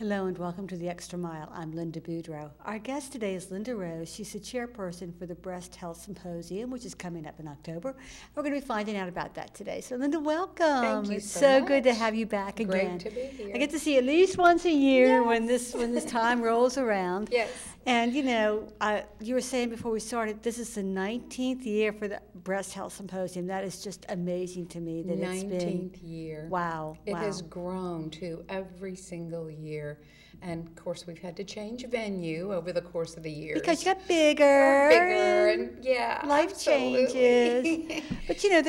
Hello and welcome to The Extra Mile. I'm Linda BOUDREAUX. Our guest today is Linda Rose. She's the chairperson for the Breast Health Symposium, which is coming up in October. We're going to be finding out about that today. So Linda, welcome. Thank you it's so so good to much. have you back again. Great to be here. I get to see you at least once a year Yes. when this time rolls around. Yes. And you know, you were saying before we started, this is the 19th year for the Breast Health Symposium. That is just amazing to me that it's been 19th year. Wow. It has grown to every single year. And of course, we've had to change venue over the course of the years. Because you got bigger. And yeah, life absolutely. changes. But you know,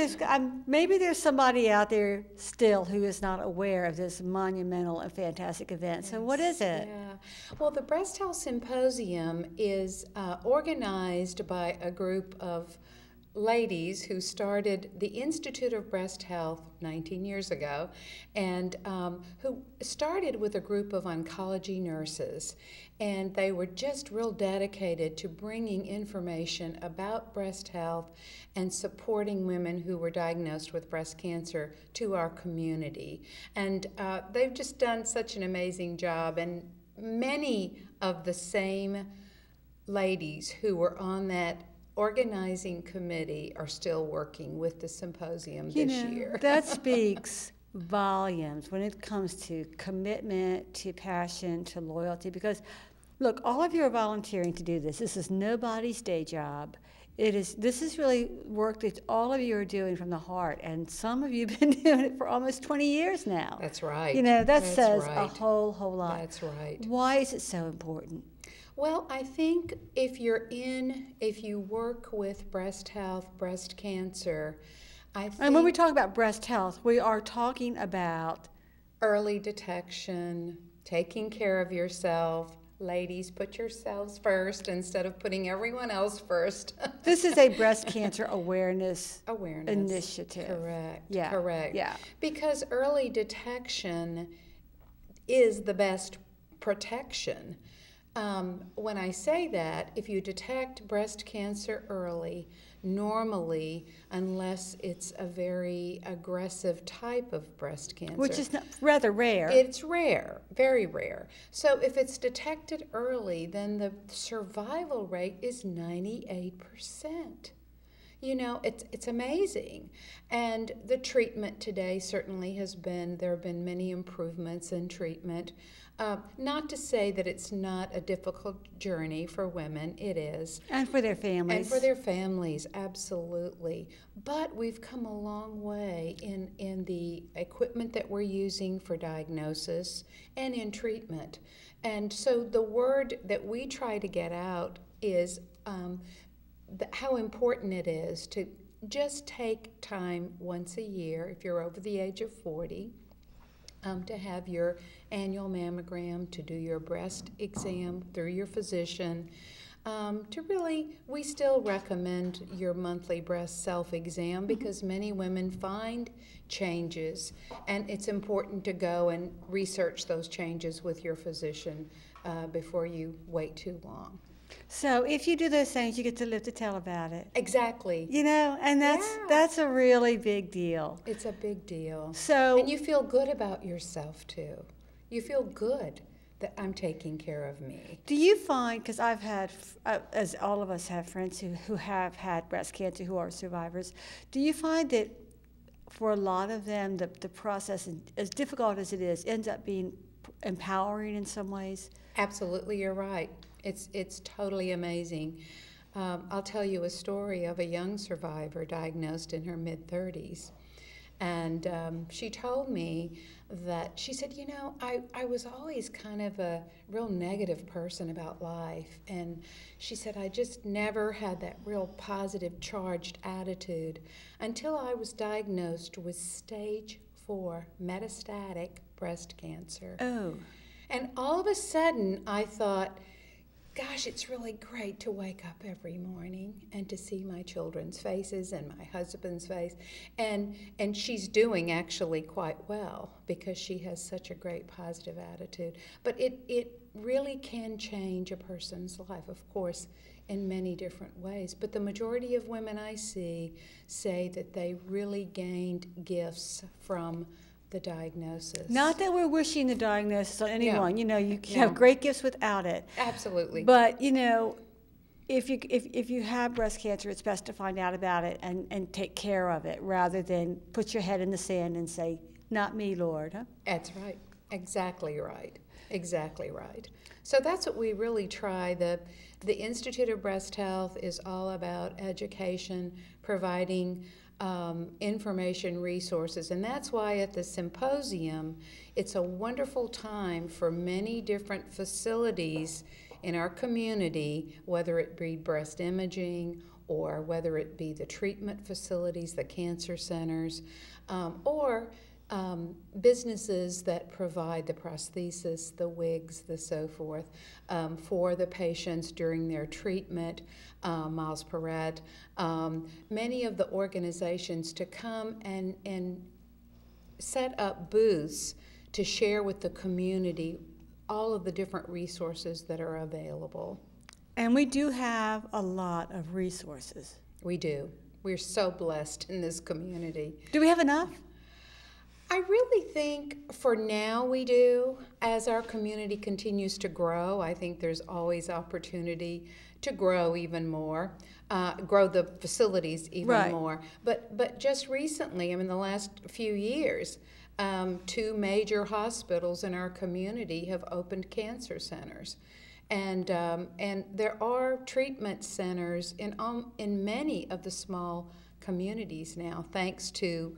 maybe there's somebody out there still who is not aware of this monumental and fantastic event. So what is it? Yeah. Well, the Breast Health Symposium is organized by a group of ladies who started the Institute of Breast Health 19 years ago, and who started with a group of oncology nurses. And they were just real dedicated to bringing information about breast health and supporting women who were diagnosed with breast cancer to our community. And they've just done such an amazing job. And many of the same ladies who were on that organizing committee are still working with the symposium this year. That speaks volumes when it comes to commitment, to passion, to loyalty. Because, look, all of you are volunteering to do this. This is nobody's day job. This is really work that all of you are doing from the heart, and some of you have been doing it for almost 20 years now. That's right. You know, that That's says right. a whole lot. That's right. Why is it so important? Well, I think if you work with breast health, breast cancer, And when we talk about breast health, we are talking about early detection, taking care of yourself. Ladies, put yourselves first instead of putting everyone else first. This is a breast cancer awareness initiative. Correct. Yeah. Correct. Yeah. Because early detection is the best protection. When I say that, if you detect breast cancer early, normally, unless it's a very aggressive type of breast cancer, which is rather rare. It's rare, very rare. So if it's detected early, then the survival rate is 98%. You know, it's amazing. And the treatment today certainly there have been many improvements in treatment. Not to say that it's not a difficult journey for women, it is. And for their families. And for their families, absolutely. But we've come a long way in the equipment that we're using for diagnosis and in treatment. And so the word that we try to get out is how important it is to just take time once a year, if you're over the age of 40, to have your annual mammogram, to do your breast exam through your physician. We still recommend your monthly breast self-exam because many women find changes, and it's important to go and research those changes with your physician before you wait too long. So if you do those things, you get to live to tell about it. Exactly. You know, and that's a really big deal. It's a big deal. So, and you feel good about yourself too. You feel good that I'm taking care of me. Do you find, because I've had, as all of us have friends who have had breast cancer, who are survivors, do you find that for a lot of them, the process, as difficult as it is, ends up being empowering in some ways? Absolutely, you're right. It's totally amazing. I'll tell you a story of a young survivor diagnosed in her mid-30s. And she told me that, she said, you know, I was always kind of a real negative person about life. And she said, I just never had that real positive, charged attitude until I was diagnosed with stage 4 metastatic breast cancer. Oh. And all of a sudden, I thought, gosh, it's really great to wake up every morning and to see my children's faces and my husband's face. And she's doing actually quite well because she has such a great positive attitude. But it really can change a person's life, of course, in many different ways. But the majority of women I see say that they really gained gifts from the diagnosis. Not that we're wishing the diagnosis on anyone. No. You know, you can No. have great gifts without it. Absolutely. But, you know, if you have breast cancer, it's best to find out about it and take care of it rather than put your head in the sand and say, not me, Lord. Huh? That's right. Exactly right. Exactly right. So that's what we really try. The Institute of Breast Health is all about education, providing information, resources, and that's why at the symposium, it's a wonderful time for many different facilities in our community, whether it be breast imaging or whether it be the treatment facilities, the cancer centers, or businesses that provide the prosthesis, the wigs, the so forth, for the patients during their treatment, Miles Perret, many of the organizations to come and set up booths to share with the community all of the different resources that are available. And we do have a lot of resources. We do. We're so blessed in this community. Do we have enough? I really think for now we do. As our community continues to grow, I think there's always opportunity to grow even more, grow the facilities even more. But just recently, I mean, the last few years, 2 major hospitals in our community have opened cancer centers. And there are treatment centers in many of the small communities now, thanks to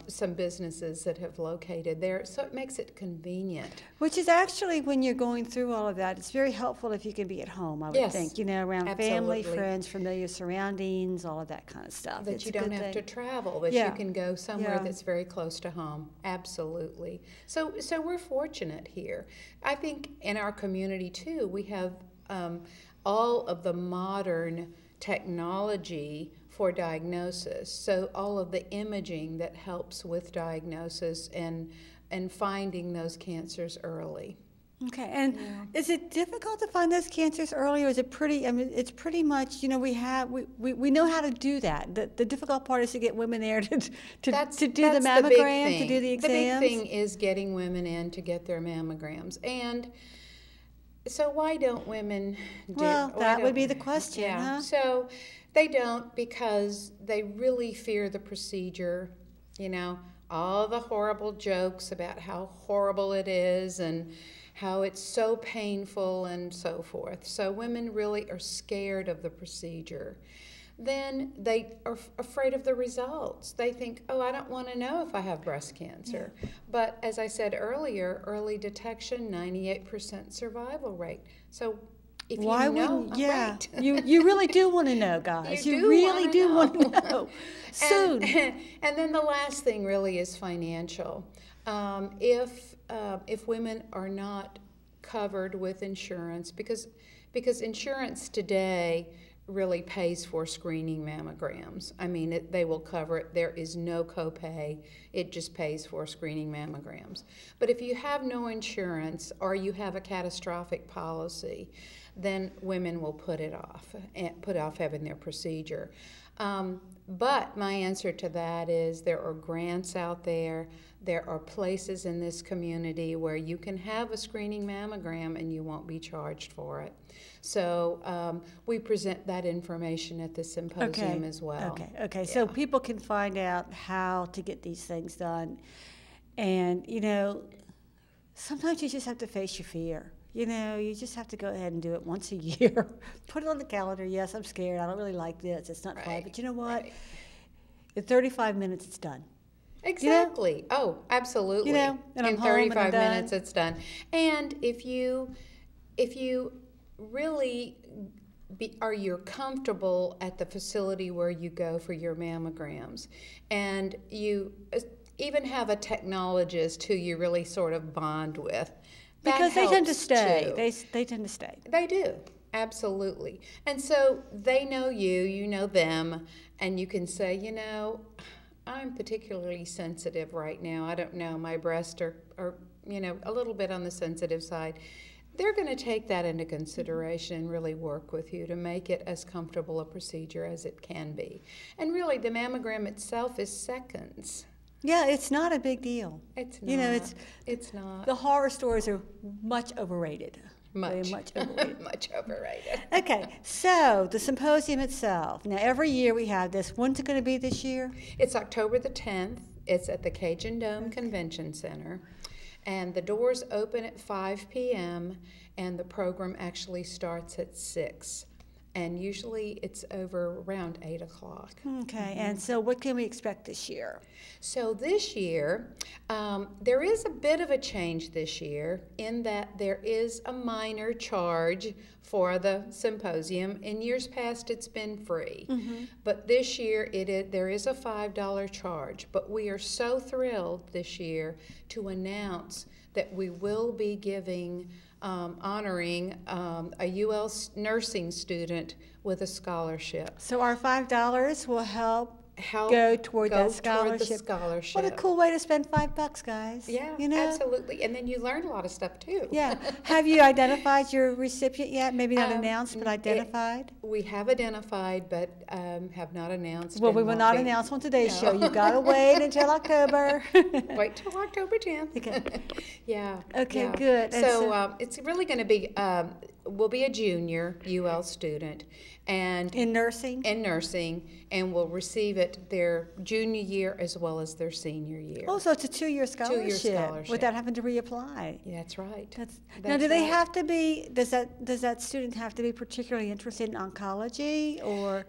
some businesses that have located there, so it makes it convenient. Which is actually, when you're going through all of that, it's very helpful if you can be at home, I would think, you know, around family, friends, familiar surroundings, all of that kind of stuff. That you don't have to travel, that you can go somewhere that's very close to home. Absolutely. So we're fortunate here. I think in our community, too, we have all of the modern technology for diagnosis. So all of the imaging that helps with diagnosis and finding those cancers early. Okay, and is it difficult to find those cancers early, or is it pretty, I mean, it's pretty much, you know, we know how to do that. The difficult part is to get women there to do the mammogram, to do the exams. The big thing is getting women in to get their mammograms. And so why don't women do? Well, that would be the question, huh? So they don't, because they really fear the procedure, you know, all the horrible jokes about how horrible it is and how it's so painful and so forth. So women really are scared of the procedure. Then they are afraid of the results. They think, oh, I don't want to know if I have breast cancer. Yeah. But as I said earlier, early detection, 98% survival rate. So if why you know, wouldn't, you really do want to know, guys. You really do want to know. Soon. And then the last thing really is financial. If women are not covered with insurance, because insurance today really pays for screening mammograms. I mean, they will cover it. There is no copay. It just pays for screening mammograms. But if you have no insurance or you have a catastrophic policy, then women will put off having their procedure. But my answer to that is there are grants out there. There are places in this community where you can have a screening mammogram and you won't be charged for it. So we present that information at the symposium as well. Okay. Yeah. So people can find out how to get these things done. And, you know, sometimes you just have to face your fear. You know, you just have to go ahead and do it once a year. Put it on the calendar. Yes, I'm scared. I don't really like this. It's not fun. But you know what? In 35 minutes, it's done. Exactly. You know? Oh, absolutely. You know, and in 35 minutes, it's done. And if you really you're comfortable at the facility where you go for your mammograms, and you even have a technologist who you really sort of bond with. Because they tend to stay. They tend to stay. They do, absolutely. And so they know you, you know them, and you can say, you know, I'm particularly sensitive right now. I don't know, my breasts are you know, a little bit on the sensitive side. They're going to take that into consideration and really work with you to make it as comfortable a procedure as it can be. And really, the mammogram itself is seconds. Yeah, it's not a big deal. It's not. You know, it's not. the horror stories are much overrated. Very Much. much overrated. Much overrated. Okay, so the symposium itself. Now, every year we have this. When's it going to be this year? It's October the 10th. It's at the Cajun Dome Convention Center. And the doors open at 5 p.m. and the program actually starts at 6. And usually it's over around 8 o'clock. Okay, and so what can we expect this year? So this year, there is a bit of a change this year in that there is a minor charge for the symposium. In years past, it's been free. But this year, there is a $5 charge. But we are so thrilled this year to announce that we will be honoring a UL nursing student with a scholarship. So our $5 will help go toward that scholarship. What a cool way to spend $5, guys. Yeah, you know? Absolutely. And then you learn a lot of stuff too. Yeah. Have you identified your recipient yet? Maybe not announced, but identified? We have identified, but have not announced. Well, we will not announce on today's show. You've got to wait until October. Wait till October 10th. Okay. Yeah. Okay, yeah. good. So it's really going to be, will be a junior UL student. And in nursing? In nursing, and will receive it their junior year as well as their senior year. Oh, so it's a 2-year scholarship. 2-year scholarship. Without having to reapply. Yeah, that's right. Now, do they have to be, does that student have to be particularly interested in oncology or?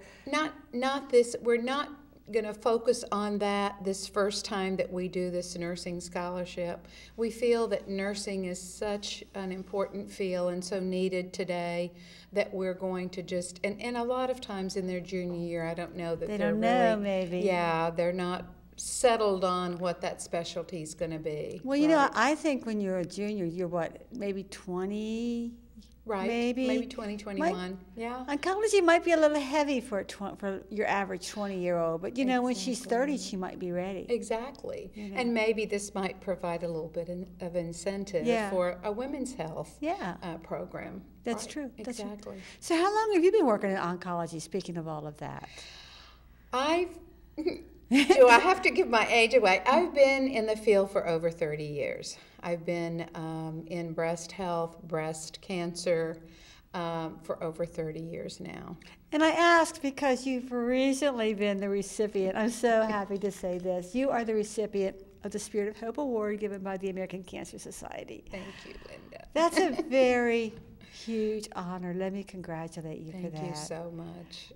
Not this, we're not going to focus on that this first time that we do this nursing scholarship. We feel that nursing is such an important field and so needed today that we're going to just, and a lot of times in their junior year, I don't know that they they're don't know, really, maybe. Yeah, they're not settled on what that specialty is going to be. Well, you know, I think when you're a junior, you're what, maybe 20? Right, maybe 20, 21, yeah. Oncology might be a little heavy for your average 20-year-old, but you know, when she's 30, she might be ready. Exactly, you know? And maybe this might provide a little bit of incentive for a women's health program. That's right. true. That's exactly. True. So how long have you been working in oncology, speaking of all of that? Do I have to give my age away? I've been in the field for over 30 years. I've been in breast health, breast cancer for over 30 years now. And I asked because you've recently been the recipient. I'm so happy to say this. You are the recipient of the Spirit of Hope Award given by the American Cancer Society. Thank you, Linda. That's a very huge honor. Let me congratulate you for that. Thank you so much.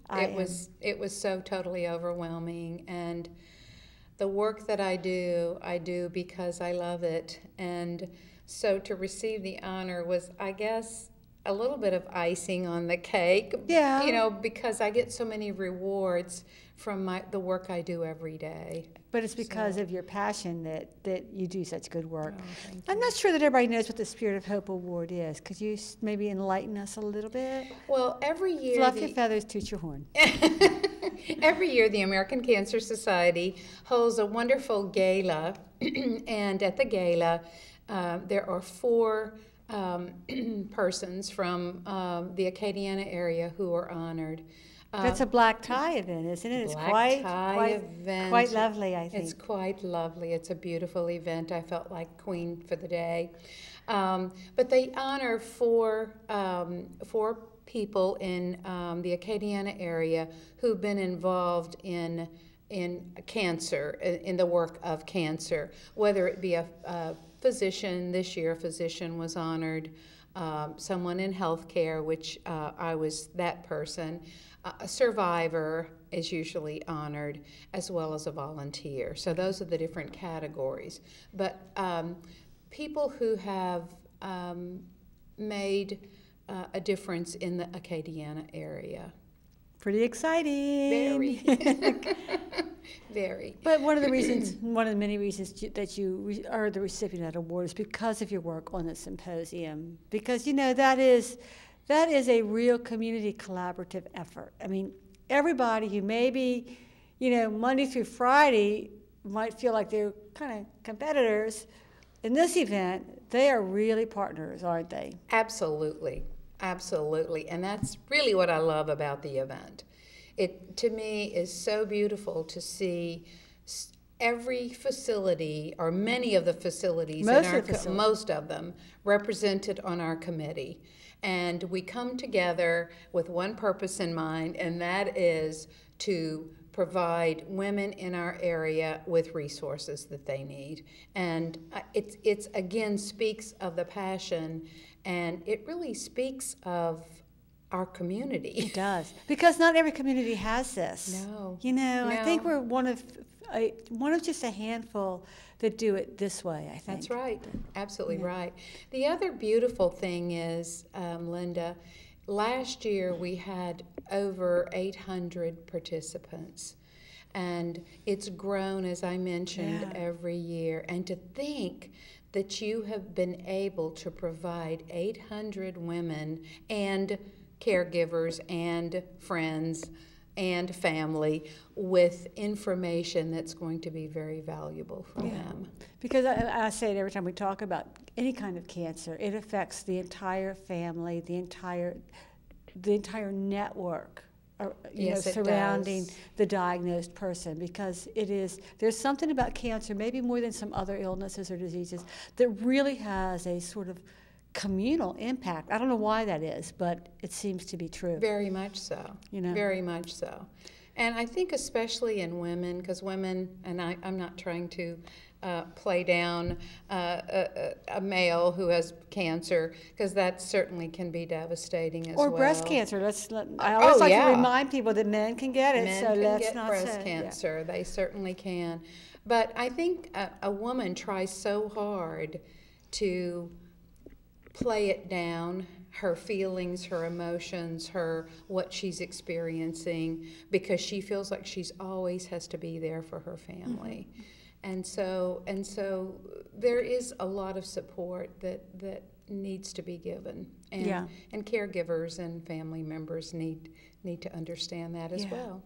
It was so totally overwhelming, and the work that I do because I love it. And so to receive the honor was, I guess, a little bit of icing on the cake. Yeah. You know, because I get so many rewards from the work I do every day. But it's because of your passion that you do such good work. Oh, thank you. I'm not sure that everybody knows what the Spirit of Hope Award is. Could you maybe enlighten us a little bit? Well, every year... Fluff your feathers, toot your horn. Every year, the American Cancer Society holds a wonderful gala, and at the gala, there are 4 persons from the Acadiana area who are honored. That's a black tie event, isn't it? It's black tie event. Quite lovely, I think. It's quite lovely. It's a beautiful event. I felt like queen for the day. But they honor 4 people in the Acadiana area who've been involved in cancer, in the work of cancer, whether it be a physician. This year, a physician was honored. Someone in healthcare, which I was that person. A survivor is usually honored, as well as a volunteer. So those are the different categories. But people who have made a difference in the Acadiana area. Pretty exciting. Very. Very. But one of the many reasons that you are the recipient of that award is because of your work on the symposium. Because, you know, that is a real community collaborative effort. I mean, everybody who maybe, you know, Monday through Friday might feel like they're kind of competitors, in this event, they are really partners, aren't they? Absolutely. Absolutely. And that's really what I love about the event. It, to me, is so beautiful to see every facility, or many of the facilities, most of them, represented on our committee. And we come together with one purpose in mind, and that is to provide women in our area with resources that they need. And it's again speaks of the passion, and it really speaks of our community. It does, because not every community has this. No. No. I think we're one of just a handful that do it this way, I think. That's right. Absolutely right. The other beautiful thing is, Linda, last year we had over 800 participants, and it's grown, as I mentioned, every year. And to think that you have been able to provide 800 women and caregivers and friends and family with information that's going to be very valuable for them. Because I say it every time we talk about any kind of cancer, it affects the entire family, the entire network, surrounding the diagnosed person. Because there's something about cancer, maybe more than some other illnesses or diseases, that really has a sort of communal impact. I don't know why that is, but it seems to be true. Very much so. Very much so. And I think especially in women, because women, and I'm not trying to play down a male who has cancer, because that certainly can be devastating as well. Or breast cancer. I always like to remind people that men can get it. Men so can let's get not breast say, cancer. They certainly can. But I think a woman tries so hard to play it down, her feelings, her emotions, what she's experiencing, because she feels like she's always has to be there for her family. And so there is a lot of support that needs to be given, and caregivers and family members need to understand that as well.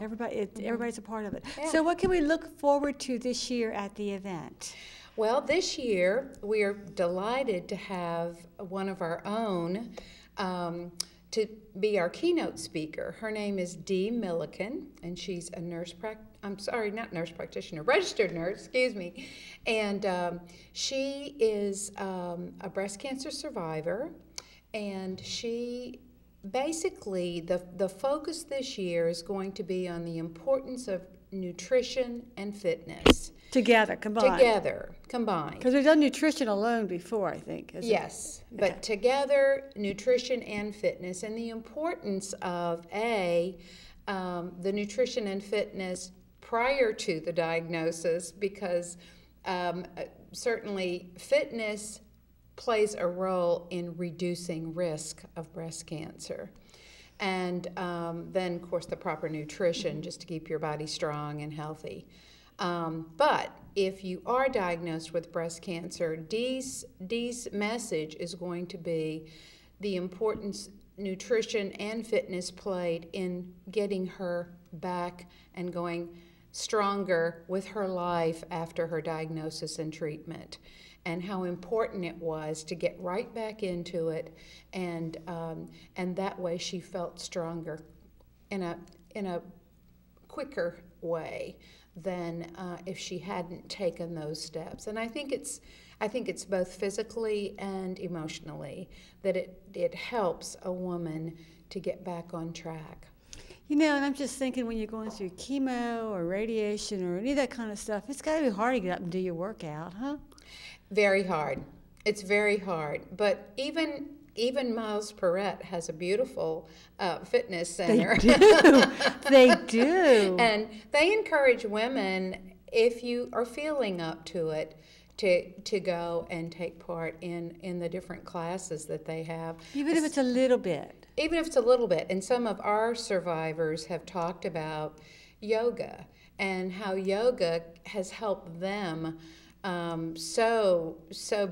Everybody's a part of it. So what can we look forward to this year at the event? Well, this year we are delighted to have one of our own to be our keynote speaker. Her name is Dee Milliken, and she's a registered nurse, excuse me. And she is a breast cancer survivor, and she basically, the focus this year is going to be on the importance of nutrition and fitness. Together, combined. Because we've done nutrition alone before, I think. Yes, but together, nutrition and fitness, and the importance of the nutrition and fitness prior to the diagnosis, because certainly fitness plays a role in reducing risk of breast cancer. And then, of course, the proper nutrition just to keep your body strong and healthy. But if you are diagnosed with breast cancer, Dee's message is going to be the importance nutrition and fitness played in getting her back and going stronger with her life after her diagnosis and treatment, and how important it was to get right back into it, and that way she felt stronger in a quicker way than if she hadn't taken those steps. And I think it's both physically and emotionally that it helps a woman to get back on track. And I'm just thinking, when you're going through chemo or radiation or any of that kind of stuff, it's got to be hard to get up and do your workout, huh? Very hard. It's very hard. But even Miles Perrette has a beautiful fitness center. They do. They do. And they encourage women, if you are feeling up to it, to go and take part in the different classes that they have. Even if it's a little bit. Even if it's a little bit. And some of our survivors have talked about yoga and how yoga has helped them so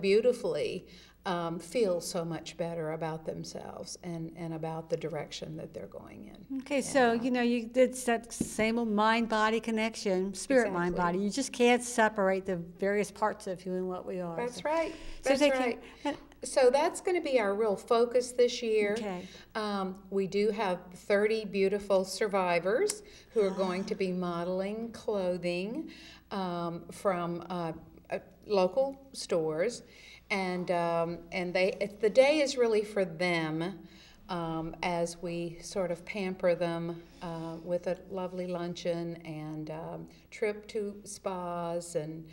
beautifully feel so much better about themselves and about the direction that they're going in. Okay, so you did that same old mind-body connection, spirit-mind body. You just can't separate the various parts of who and what we are. That's right. That's right. So that's going to be our real focus this year. Okay. We do have 30 beautiful survivors who are going to be modeling clothing from local stores, and the day is really for them as we sort of pamper them with a lovely luncheon and trip to spas and.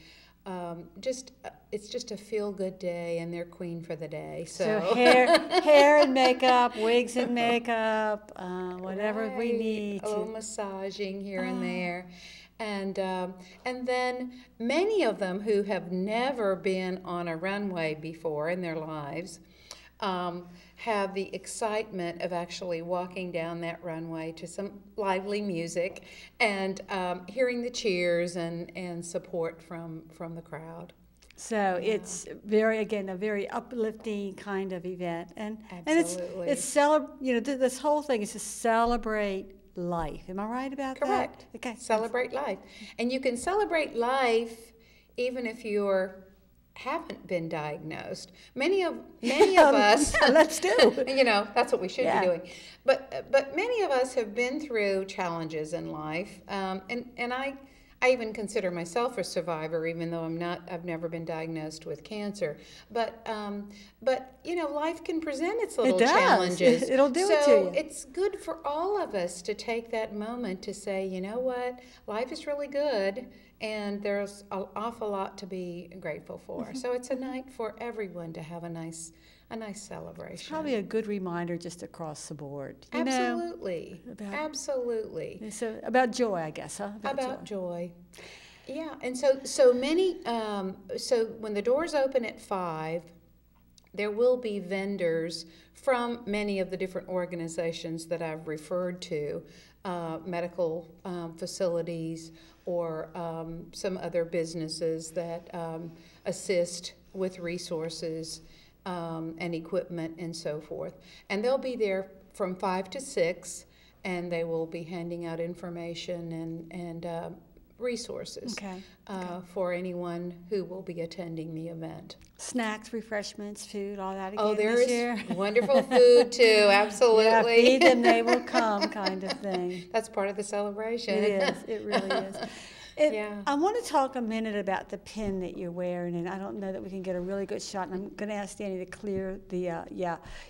It's just a feel-good day, and they're queen for the day. So hair and makeup, wigs and makeup, whatever we need. A little massaging here and there, and then many of them who have never been on a runway before in their lives have the excitement of actually walking down that runway to some lively music and hearing the cheers and support from the crowd. So it's a very uplifting kind of event, and Absolutely. it's this whole thing is to celebrate life. Am I right about that? Correct. Okay. Celebrate life, and you can celebrate life even if you're haven't been diagnosed. Many of us let's do. That's what we should be doing. But many of us have been through challenges in life, and I even consider myself a survivor, even though I've never been diagnosed with cancer. But life can present its little challenges. It'll do it to So you. it's good for all of us to take that moment to say, you know what, life is really good, and there's an awful lot to be grateful for. So it's a night for everyone to have a nice celebration. It's probably a good reminder just across the board. Absolutely. Absolutely. So about joy, I guess, huh? About joy. Yeah, and so many. So when the doors open at 5, there will be vendors from many of the different organizations that I've referred to, medical facilities or some other businesses that assist with resources and equipment and so forth. And they'll be there from 5 to 6, and they will be handing out information and resources for anyone who will be attending the event. Snacks, refreshments, food, all that again there's this year? Wonderful food too, absolutely. Yeah, feed them, they will come kind of thing. That's part of the celebration. It is, it really is. I want to talk a minute about the pin that you're wearing, and I don't know that we can get a really good shot, and I'm going to ask Danny to clear the,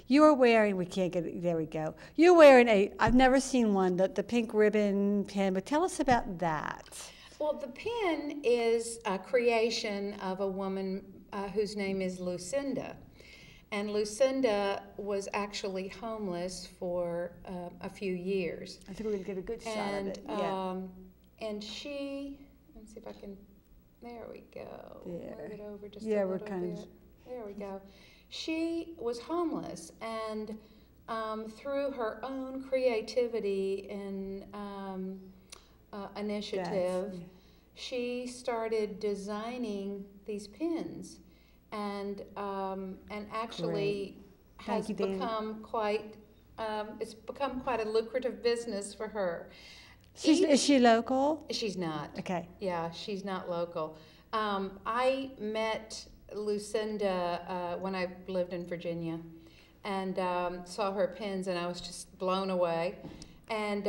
you are wearing, we can't get it, there we go. You're wearing I've never seen one, the pink ribbon pin, but tell us about that. Well, the pin is a creation of a woman whose name is Lucinda. And Lucinda was actually homeless for a few years. I think we're going to get a good shot of it. Yeah. And she, let's see if I can, there we go. There. Move it over just a little bit. There we go. She was homeless, and through her own creativity and initiative, she stared designing these pins, and actually has become quite it's become quite a lucrative business for her. Is she local? She's not. Okay. Yeah, she's not local. I met Lucinda when I lived in Virginia, and saw her pins, and I was just blown away. And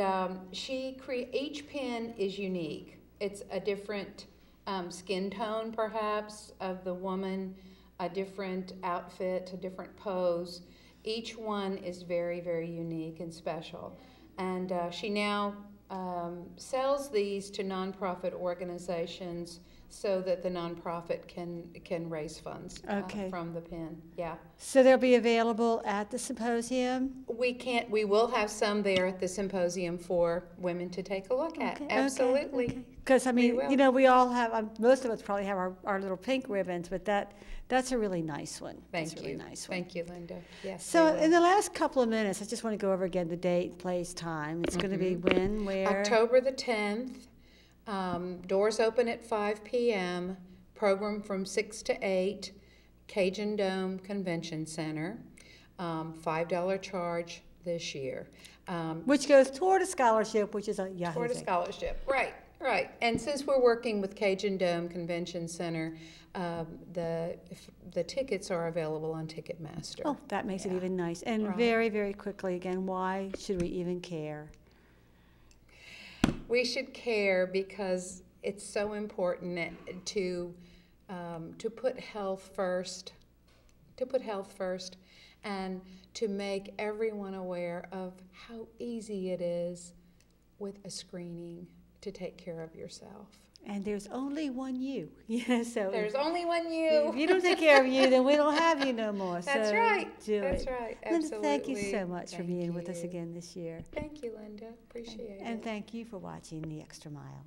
each pin is unique. It's a different skin tone, perhaps, of the woman, a different outfit, a different pose. Each one is very, very unique and special. And she now sells these to nonprofit organizations so that the nonprofit can raise funds from the pin. Yeah. So they'll be available at the symposium? We will have some there at the symposium for women to take a look at. Absolutely. Because I mean, we all have. Most of us probably have our little pink ribbons, but that's a really nice one. Thank you. Really nice one. Thank you, Linda. Yes. So in the last couple of minutes, I just want to go over again the date, place, time. It's going to be when, where? October the 10th. Doors open at 5 p.m. Program from 6 to 8. Cajun Dome Convention Center, $5 charge this year. Which goes toward a scholarship, which is a Yahoo Toward a thing. scholarship, right, right. And since we're working with Cajun Dome Convention Center, the tickets are available on Ticketmaster. Oh, that makes it even nice. And Right. very, very quickly again, why should we even care? We should care because it's so important to put health first, and to make everyone aware of how easy it is with a screening to take care of yourself. And there's only one you. So There's only one you. if you don't take care of you, then we don't have you no more. That's so right. Do That's it. right. Linda, Absolutely. thank you so much for Thank being with us you. again this year. Thank you, Linda. Appreciate it. And thank you for watching The Extra Mile.